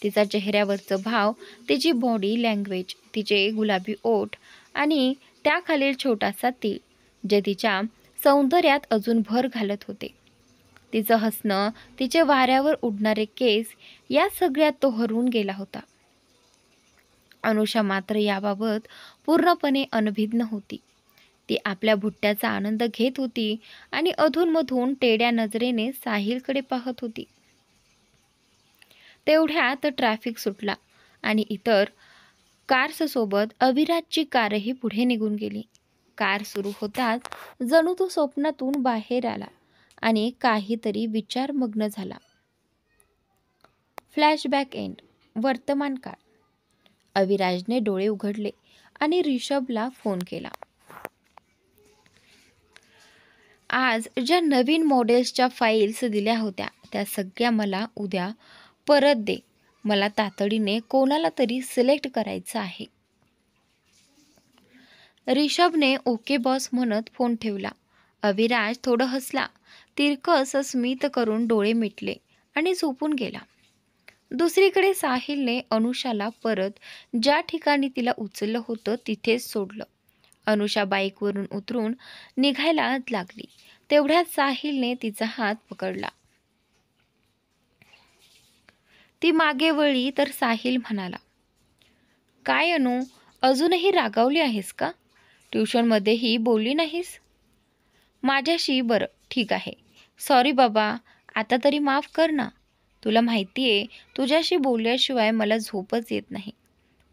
तिचा चेहऱ्यावरचं भाव, तिची बॉडी लँग्वेज, तिचे गुलाबी ओठ आणि त्याखालील छोटासा तीळ, जे तिच्या सौंदर्यात अजून भर घालत होते. तिचं हसणं, तिचे वाऱ्यावर उडणारे केस, या सगळ्यात तो हरवून गेला होता. अनुषा मात्र याबाबत पूर्णपणे अनभिज्ञ होती. ती आपल्या भुट्ट्याचा आनंद घेत होती आणि अधूनमधून टेड्या नजरेने साहिलकडे पाहत होती. तेवढ्यात ट्रॅफिक सुटला आणि इतर कार्ससोबत अविराजची कारही पुढे निघून गेली. कार सुरू होताच जणू तो स्वप्नातून बाहेर आला आणि काहीतरी विचारमग्न झाला. Flashback end. वर्तमान काळ. अविराजने डोळे उघडले आणि रिषभला फोन केला. आज ज्या नवीन मॉडेल्सच्या फाईल्स दिल्या होत्या त्या सगळ्या मला उद्या परत दे. मला तातडीने कोणाला तरी सिलेक्ट करायचं आहे. रिषभने ओके बॉस म्हणत फोन ठेवला. अविराज थोडं हसला, तिरकस स्मित करून डोळे मिटले आणि झोपून गेला. दुसरीकडे साहिलने अनुषाला परत ज्या ठिकाणी तिला उचललं होतं तिथेच सोडलं. अनुषा बाईकवरून उतरून निघायला लागली. तेवढ्यात साहिलने तिचा हात पकडला. ती मागे वळली तर साहिल म्हणाला, काय अनु, अजूनही रागावली आहेस का? ट्युशनमध्येही बोलली नाहीस माझ्याशी? बरं ठीक आहे, सॉरी बाबा, आता तरी माफ कर ना. तुला माहिती आहे तुझ्याशी बोलल्याशिवाय मला झोपच येत नाही.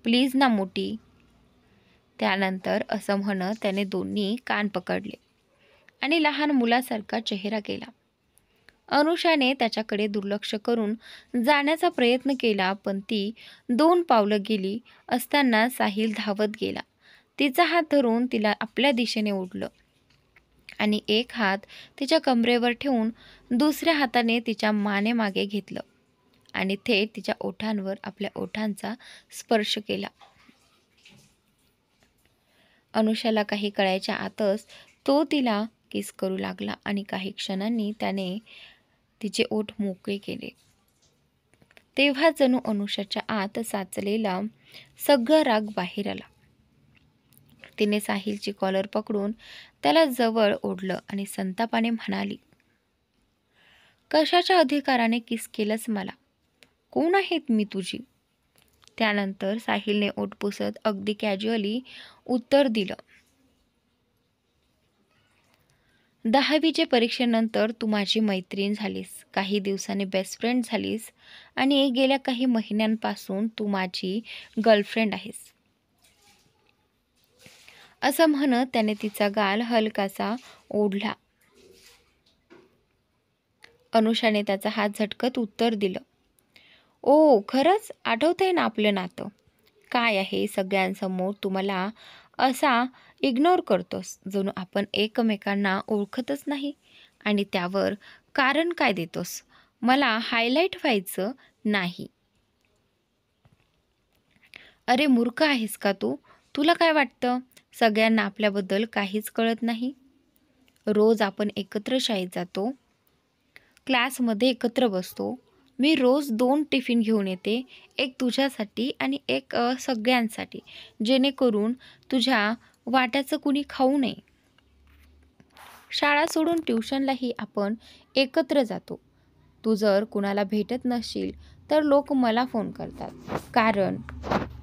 प्लीज ना मोठी. त्यानंतर असं म्हणत त्याने दोन्ही कान पकडले आणि लहान मुलासारखा चेहरा केला. अनुषाने त्याच्याकडे दुर्लक्ष करून जाण्याचा प्रयत्न केला, पण ती 2 पावलं गेली असताना साहिल धावत गेला. तिचा हात धरून तिला आपल्या दिशेने ओढलं आणि एक हात तिच्या कमरेवर ठेवून दुसऱ्या हाताने तिच्या मानेमागे घेतलं आणि थेट तिच्या ओठांवर आपल्या ओठांचा स्पर्श केला. अनुषाला काही कळायच्या आतच तो तिला किस करू लागला आणि काही क्षणांनी त्याने तिचे ओठ मोकळे केले. तेव्हा जणू अनुषाच्या आत साचलेला सगळा राग बाहेर आला. तिने साहिलची कॉलर पकडून त्याला जवळ ओढलं आणि संतापाने म्हणाली, कशाच्या अधिकाराने किस केलंस मला? कोण आहेत मी तुझी? त्यानंतर साहिलने ओठ पुसत अगदी कॅज्युअली उत्तर दिलं, 10वीच्या परीक्षेनंतर तू माझी मैत्रीण झालीस, काही दिवसांनी बेस्ट फ्रेंड झालीस आणि गेल्या काही महिन्यांपासून तू माझी गर्लफ्रेंड आहेस. असं म्हणत त्याने तिचा गाल हलकासा ओढला. अनुषाने त्याचा हात झटकत उत्तर दिलं, ओ खरंच आठवतंय ना आपलं नातं? काय आहे सगळ्यांसमोर तू मला असा इग्नोर करतोस जणू आपण एकमेकांना ओळखतच नाही आणि त्यावर कारण काय देतोस? मला हायलाईट व्हायचं नाही. अरे मूर्ख आहेस का तू? तुला काय वाटतं सगळ्यांना आपल्याबद्दल काहीच कळत नाही? रोज आपण एकत्र शाळेत जातो, क्लासमध्ये एकत्र बसतो. मी रोज 2 टिफिन घेऊन येते, एक तुझ्यासाठी आणि एक सगळ्यांसाठी, जेणेकरून तुझ्या वाट्याचं कुणी खाऊ नये. शाळा सोडून ट्युशनलाही आपण एकत्र जातो. तू जर कुणाला भेटत नसशील तर लोक मला फोन करतात, कारण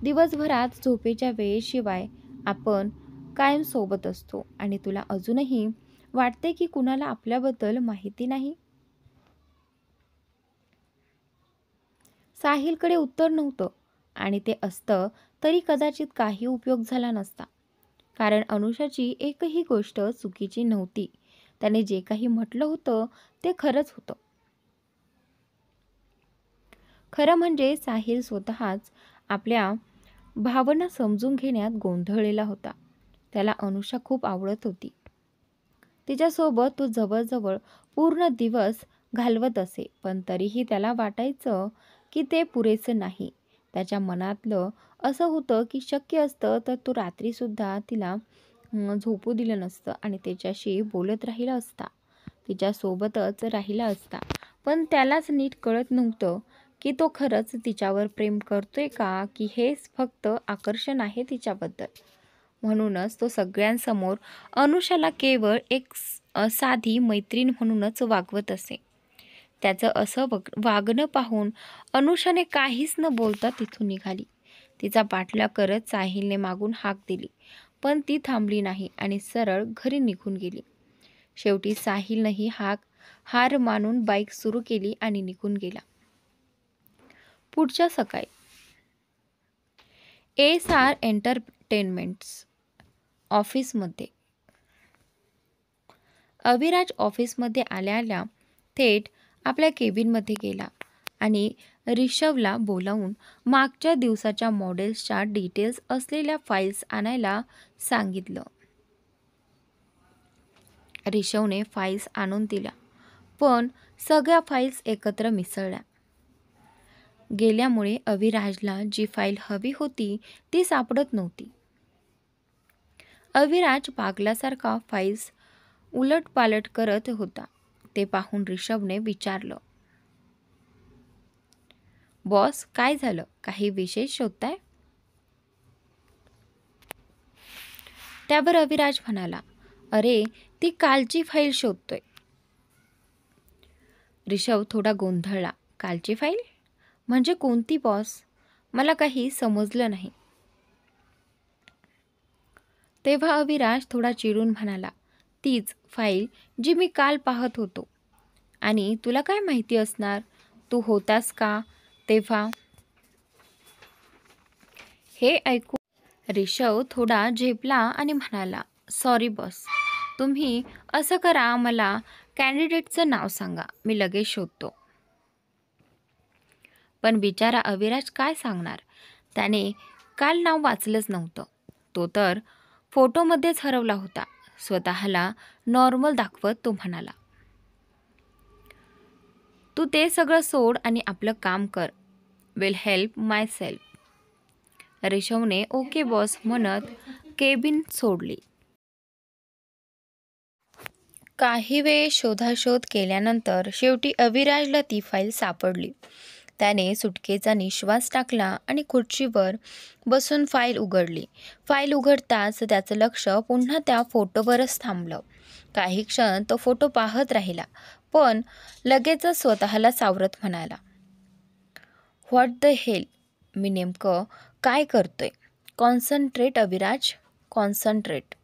दिवसभरात झोपेच्या वेळेशिवाय आपण कायम सोबत असतो आणि तुला अजूनही वाटते की कुणाला आपल्याबद्दल माहिती नाही. साहिलकडे उत्तर नव्हतं आणि ते असतं तरी कदाचित काही उपयोग झाला नसता, कारण अनुषाची एकही गोष्ट चुकीची नव्हती. त्याने जे काही म्हटलं होतं ते खरंच होतं. खरं म्हणजे साहिल स्वतःच आपल्या भावना समजून घेण्यात गोंधळलेला होता. त्याला अनुषा खूप आवडत होती. तिच्यासोबत तो जवळजवळ पूर्ण दिवस घालवत असे, पण तरीही त्याला वाटायचं की ते पुरेसं नाही. त्याच्या मनातलं असं होतं की शक्य असतं तर तो रात्रीसुद्धा तिला झोपू दिलं नसतं आणि तिच्याशी बोलत राहिला असता, तिच्यासोबतच राहिला असता. पण त्यालाच नीट कळत नव्हतं की तो खरंच तिच्यावर प्रेम करतोय का, की हेच फक्त आकर्षण आहे तिच्याबद्दल. म्हणूनच तो सगळ्यांसमोर अनुषाला केवळ एक साधी मैत्रीण म्हणूनच वागवत असे. त्याचं असं वागणं पाहून अनुषाने काहीच न बोलता तिथून निघाली. तिचा पाठलाग करत साहिलने मागून हाक दिली, पण ती थांबली नाही आणि सरळ घरी निघून गेली. शेवटी साहिलनेही हार मानून बाईक सुरू केली आणि निघून गेला. पुढच्या सकाळी SR एंटरटेनमेंट्स ऑफिसमध्ये अविराज ऑफिसमध्ये आल्या थेट आपल्या केबिनमध्ये गेला आणि ऋषभला बोलावून मागच्या दिवसाच्या मॉडेल्सच्या डिटेल्स असलेल्या फाईल्स आणायला सांगितलं. ऋषभने फाईल्स आणून दिल्या, पण सगळ्या फाईल्स एकत्र मिसळल्या गेल्यामुळे अविराजला जी फाईल हवी होती ती सापडत नव्हती. अविराज पागलासारखा फाईल्स उलटपालट करत होता. ते पाहून ऋषभने विचारलं, बॉस काय झालं, काही विशेष शोधताय? त्यावर अविराज म्हणाला, अरे ती कालची फाईल शोधतोय. ऋषभ थोडा गोंधळला. कालची फाईल म्हणजे कोणती बॉस? मला काही समजलं नाही. तेव्हा अविराज थोडा चिडून म्हणाला, तीच फाईल जी मी काल पाहत होतो. आणि तुला काय माहिती असणार, तू होतास का तेव्हा? हे ऐकून ऋषव थोडा झेपला आणि म्हणाला, सॉरी बॉस, तुम्ही असं करा, मला कॅन्डिडेटचं नाव सांगा, मी लगेच शोधतो. पण बिचारा अविराज काय सांगणार, त्याने काल नाव वाचलंच नव्हतं. तो तर फोटोमध्येच हरवला होता. स्वतःला नॉर्मल दाखवत तो म्हणाला, तू ते सगळं सोड आणि आपलं काम कर. Will help my self okay boss म्हणत केबिन सोडली. काही वेळ शोधाशोध केल्यानंतर शेवटी अविराजला ती फाईल सापडली. त्याने सुटकेचा निश्वास टाकला आणि खुर्चीवर बसून फाईल उघडली. फाईल उघडताच त्याचं लक्ष पुन्हा त्या फोटोवरच थांबलं. काही क्षण तो फोटो पाहत राहिला, पण लगेचच स्वतःला सावरत म्हणाला, व्हॉट द हेल, मी नेमकं काय करतोय? Concentrate Aviraj, concentrate.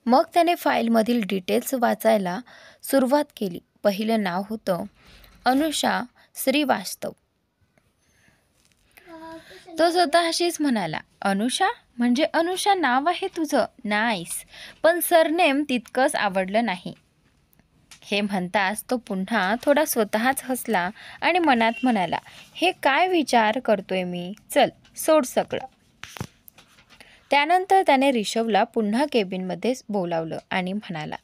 मग त्याने फाईलमधील डिटेल्स वाचायला सुरुवात केली. पहिलं नाव होतं अनुषा श्रीवास्तव. तो स्वतःशीच म्हणाला, अनुषा म्हणजे अनुषा नाव आहे तुझं, नाईस, पण सरनेम तितकंच आवडलं नाही. हे म्हणताच तो पुन्हा थोडा स्वतःच हसला आणि मनात म्हणाला, हे काय विचार करतोय मी, चल सोड सगळं. त्यानंतर त्याने ऋषवला पुन्हा केबिनमध्ये बोलावलं आणि म्हणाला,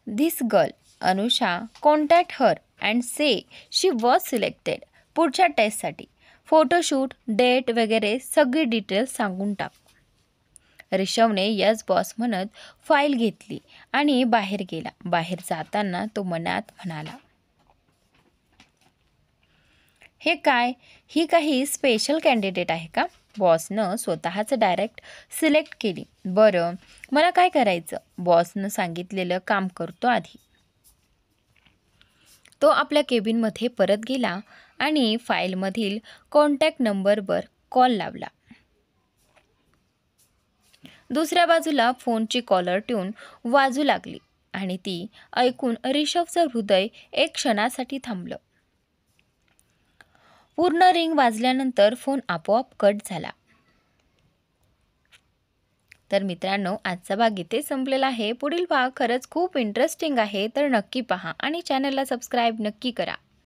this girl Anusha, contact her and say she was selected पुढच्या टेस्टसाठी. फोटोशूट, डेट वगैरे सगळी डिटेल्स सांगून टाक. ऋषवने यस बॉस म्हणत फाईल घेतली आणि बाहेर गेला. बाहेर जाताना तो मनात म्हणाला, हे काय, ही काही स्पेशल कॅन्डिडेट आहे का? बॉसनं स्वतःच डायरेक्ट सिलेक्ट केली. बरं, मला काय करायचं? बॉसनं सांगितलेलं काम करतो आधी. तो आपल्या केबिनमध्ये परत गेला आणि फाईलमधील कॉन्टॅक्ट नंबरवर कॉल लावला. दुसऱ्या बाजूला फोनची कॉलर ट्यून वाजू लागली आणि ती ऐकून ऋषवचं हृदय एक क्षणासाठी थांबलं. पूर्ण रिंग वाजल्यानंतर फोन आपोआप कट झाला. तर मित्रांनो, आजचा भाग इथे संपलेला आहे. पुढील भाग खरंच खूप इंटरेस्टिंग आहे, तर नक्की पहा आणि चॅनलला सबस्क्राईब नक्की करा.